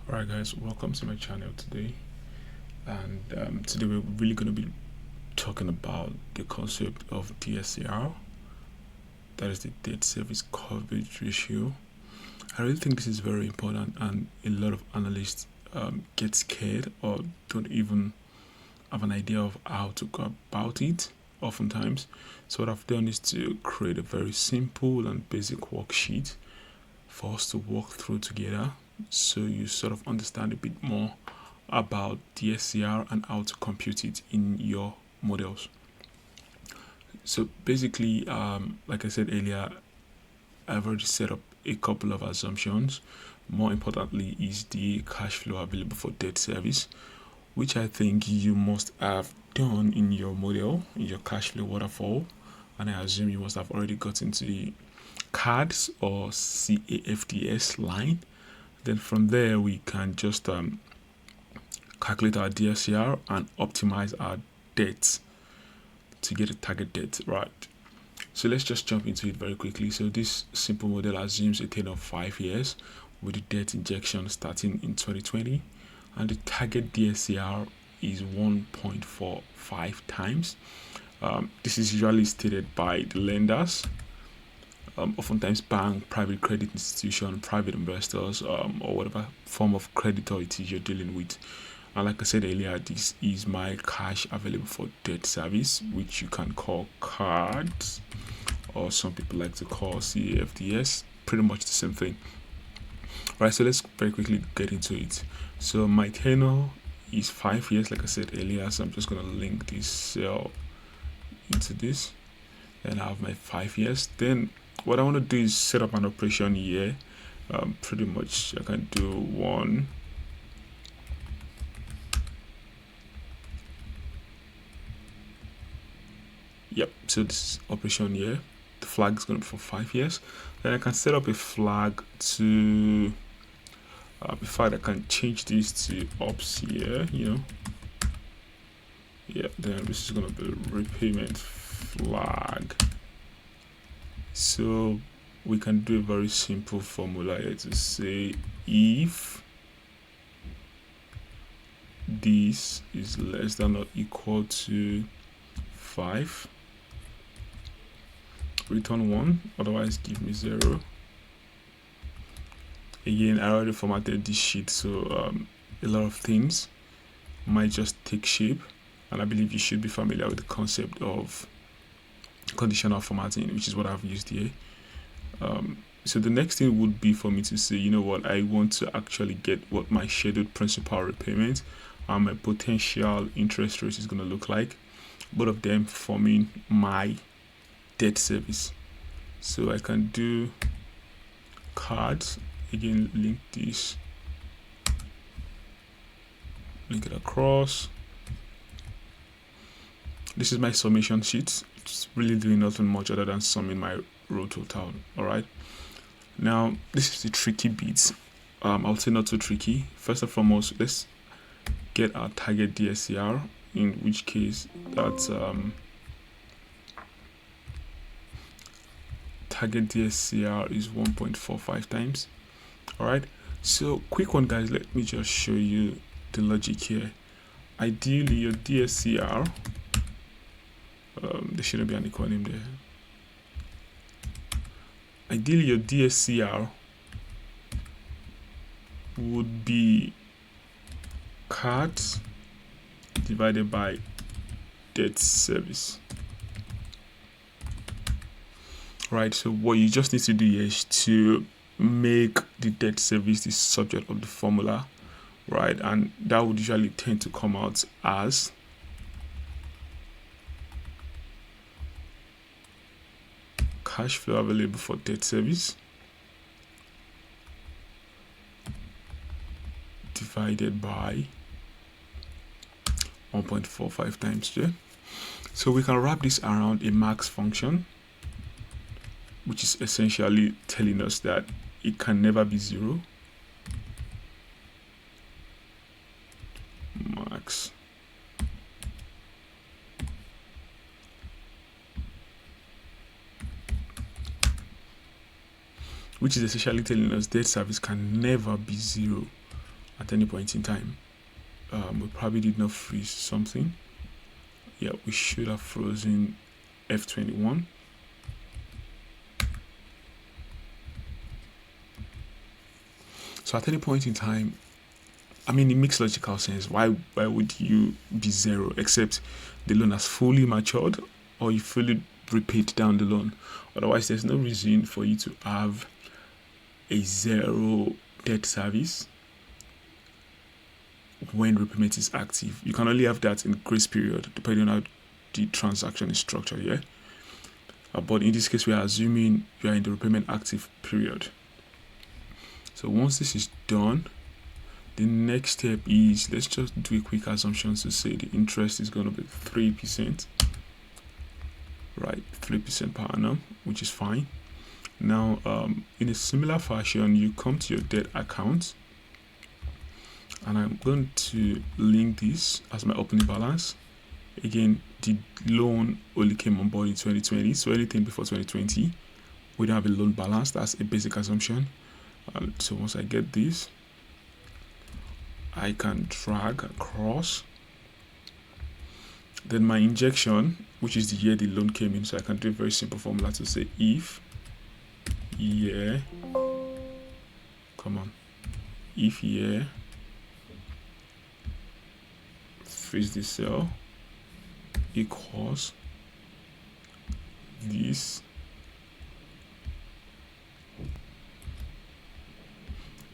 Alright guys, welcome to my channel today, and today we're really going to be talking about the concept of DSCR, that is the debt service coverage ratio. I really think this is very important, and a lot of analysts get scared or don't even have an idea of how to go about it oftentimes. So what I've done is to create a very simple and basic worksheet for us to walk through together, so you sort of understand a bit more about DSCR and how to compute it in your models. So basically, like I said earlier, I've already set up a couple of assumptions. More importantly is the cash flow available for debt service, which I think you must have done in your model, in your cash flow waterfall. And I assume you must have already gotten to the cards or CAFDS line. Then from there we can just calculate our DSCR and optimize our debt to get a target debt, right? So let's just jump into it very quickly. So this simple model assumes a tenure of 5 years with the debt injection starting in 2020, and the target DSCR is 1.45 times. This is usually stated by the lenders, oftentimes bank, private credit institution, private investors, or whatever form of creditor it is you're dealing with. And like I said earlier, this is my cash available for debt service, which you can call cards, or some people like to call CAFDS. Pretty much the same thing. All right, so let's very quickly get into it. So my tenure is 5 years, like I said earlier. So I'm just gonna link this cell into this, and I have my 5 years. Then what I want to do is set up an operation year. Pretty much I can do one. Yep, so this is operation year. The flag is going to be for 5 years. Then I can set up a flag to, in fact I can change this to ops year, yeah, then this is going to be a repayment flag. So we can do a very simple formula here to say if this is less than or equal to 5, return 1, otherwise give me 0. Again, I already formatted this sheet, so a lot of things might just take shape, and I believe you should be familiar with the concept of conditional formatting, which is what I've used here. So the next thing would be for me to say, you know what, I want to actually get what my scheduled principal repayment and my potential interest rate is going to look like, both of them forming my debt service. So I can do cards, again link this, link it across. This is my summation sheet. It's really doing nothing much other than summing my row total. All right, now this is the tricky bit. I'll say not too tricky. First and foremost, let's get our target DSCR, in which case that's target DSCR is 1.45 times. All right, so quick one guys, let me just show you the logic here. Ideally your DSCR, there shouldn't be an equal name there. Ideally your DSCR would be cards divided by debt service. Right, so what you just need to do here is to make the debt service the subject of the formula, right? And that would usually tend to come out as cash flow available for debt service divided by 1.45 times J. So we can wrap this around a max function, which is essentially telling us that it can never be 0. Max. Which is essentially telling us debt service can never be 0. at any point in time. We probably did not freeze something. Yeah, we should have frozen F21. So at any point in time, I mean, it makes logical sense. Why would you be zero except the loan has fully matured or you fully repaid down the loan? Otherwise, there's no reason for you to have a zero debt service when repayment is active. You can only have that in grace period, depending on how the transaction is structured. Yeah. But in this case, we are assuming you are in the repayment active period. So once this is done, the next step is, let's just do a quick assumption to say the interest is going to be 3%, right? 3% per annum, which is fine. Now, in a similar fashion, you come to your debt account, and I'm going to link this as my opening balance. Again, the loan only came on board in 2020, so anything before 2020, we don't have a loan balance. That's a basic assumption. So once I get this, I can drag across. Then my injection, which is the year the loan came in, so I can do a very simple formula to say if year, if year, freeze the cell, equals this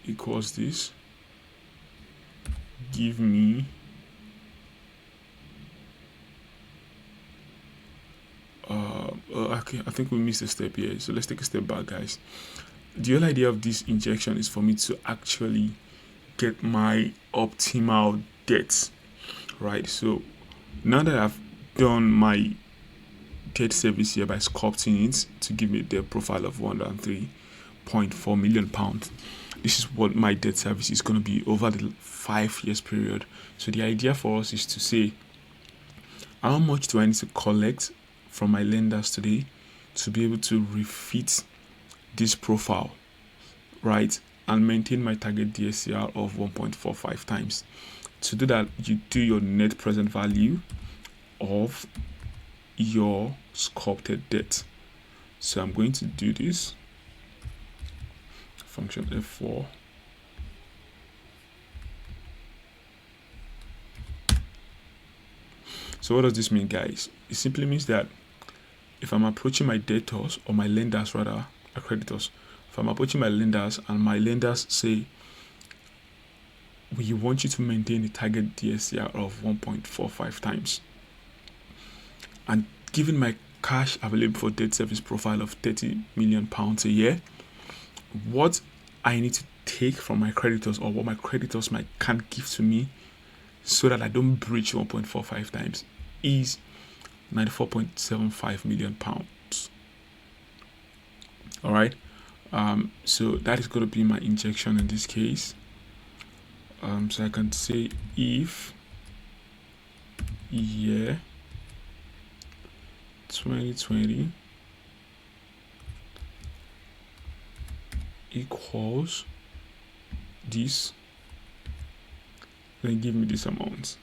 equals this, give me okay, I think we missed a step here, so let's take a step back, guys. The whole idea of this injection is for me to actually get my optimal debt, right? So now that I've done my debt service here by sculpting it to give me the profile of £103.4 million, this is what my debt service is going to be over the 5 years period. So the idea for us is to say, how much do I need to collect from my lenders today to be able to refit this profile, right, and maintain my target DSCR of 1.45 times. To do that, you do your net present value of your sculpted debt. So I'm going to do this function F4. So what does this mean, guys? It simply means that if I'm approaching my debtors, or my lenders rather, creditors, if I'm approaching my lenders and my lenders say, we want you to maintain a target DSCR of 1.45 times, and given my cash available for debt service profile of £30 million a year, what I need to take from my creditors, or what my creditors can give to me so that I don't breach 1.45 times, is £94.75 million. All right. So that is going to be my injection in this case. So I can say if year 2020 equals this, then give me this amount.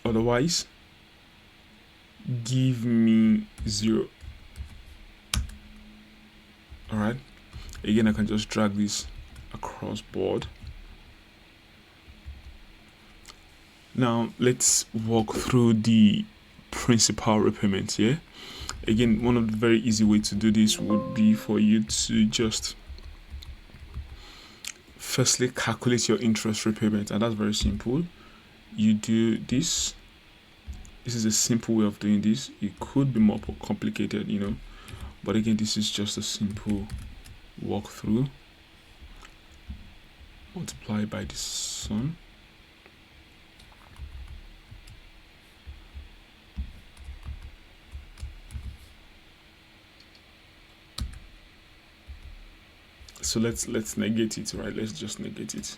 Otherwise, give me 0. All right. Again, I can just drag this across board. Now let's walk through the principal repayments here. Again, one of the very easy way to do this would be for you to just firstly calculate your interest repayment, and that's very simple. You do this. This is a simple way of doing this. It could be more complicated, but again, this is just a simple walkthrough. Multiply by the sum. So let's negate it, right? Let's just negate it.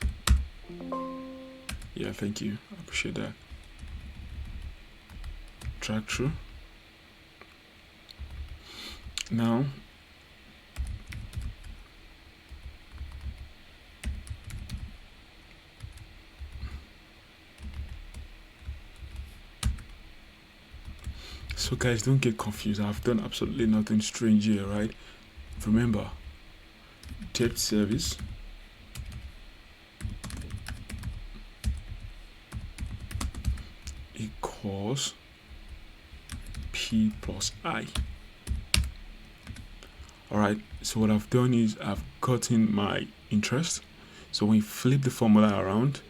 Yeah, thank you. I appreciate that. Drag through. Now so guys, don't get confused. I've done absolutely nothing strange here, right? Remember, debt service equals P plus I. Alright, so what I've done is I've gotten my interest. So when you flip the formula around,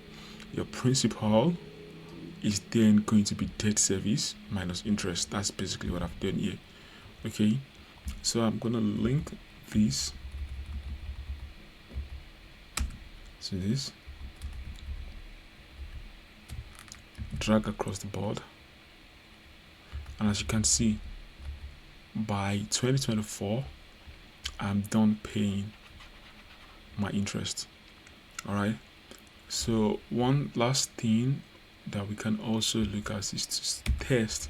your principal is then going to be debt service minus interest. That's basically what I've done here. Okay, so I'm gonna link this to this, drag across the board, and as you can see, by 2024 I'm done paying my interest. All right, so one last thing that we can also look at is to test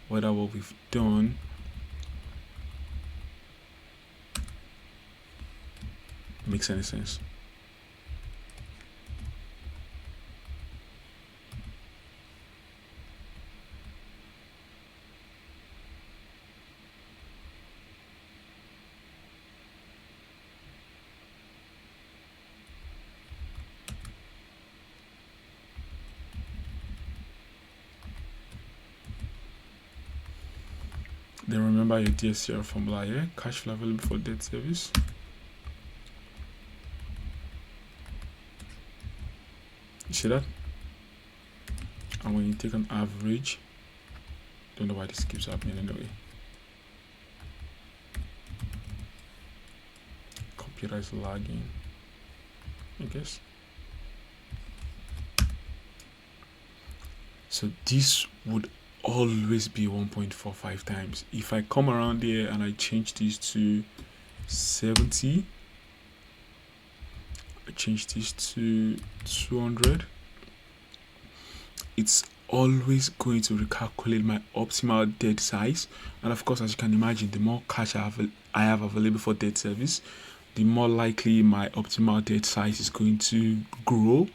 whether what we've done makes any sense. Then remember your DSCR formula here, cash flow available for debt service. You see that? And when you take an average, don't know why this keeps happening anyway. Computer is lagging, I guess. So this would always be 1.45 times. If I come around here and I change this to 70, I change this to 200, it's always going to recalculate my optimal debt size. And of course, as you can imagine, the more cash I have available for debt service, the more likely my optimal debt size is going to grow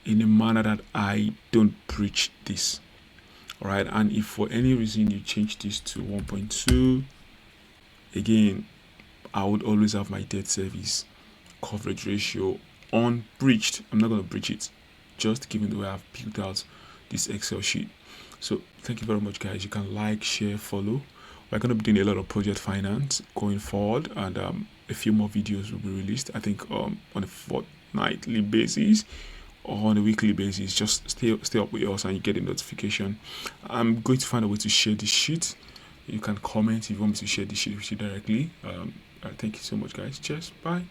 in a manner that I don't breach this. All right, and if for any reason you change this to 1.2, again, I would always have my debt service coverage ratio unbreached. I'm not going to breach it, just given the way I've built out this Excel sheet. So thank you very much, guys. You can like, share, follow. We're going to be doing a lot of project finance going forward, and a few more videos will be released, I think, on a fortnightly basis or on a weekly basis. Just stay up with us and you get a notification. I'm going to find a way to share this sheet. You can comment if you want me to share this sheet with you directly. Thank you so much, guys. Cheers. Bye.